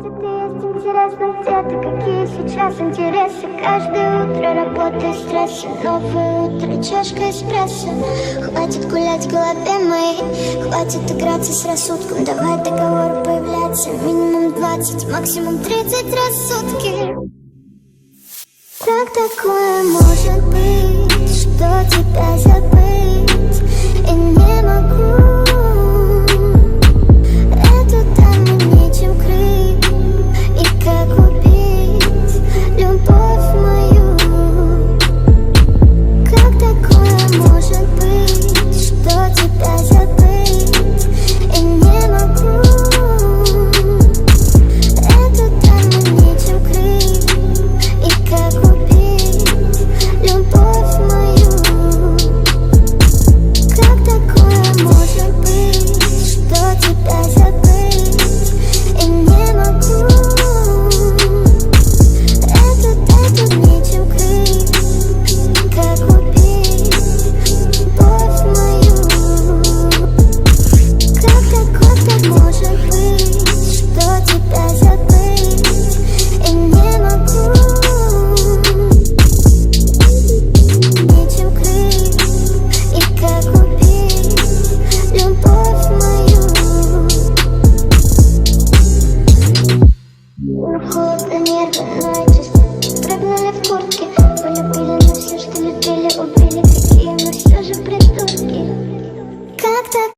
Где есть интересно, где-то какие сейчас интересы. Каждое утро работа и стрессы, новое утро, чашка эспрессо. Хватит гулять в голове моей, хватит играться с рассудком. Давай договору появляться минимум 20, максимум 30 раз в сутки. Как такое может быть, что тебя забыть и не могу? Эту тайну нечем крыть, и как убить любовь мою? Как такое может быть, что тебя забыть и не могу? Эту тайну нечем крыть, и как убить любовь мою? Как такое может быть, что тебя забыть и не могу? Эту нечем крыть, как убить любовь мою? Как такое может быть, что тебя забыть и не могу? Нечем крыть, и как убить любовь мою? Холодно, нервы, ноги прыгнули в куртке.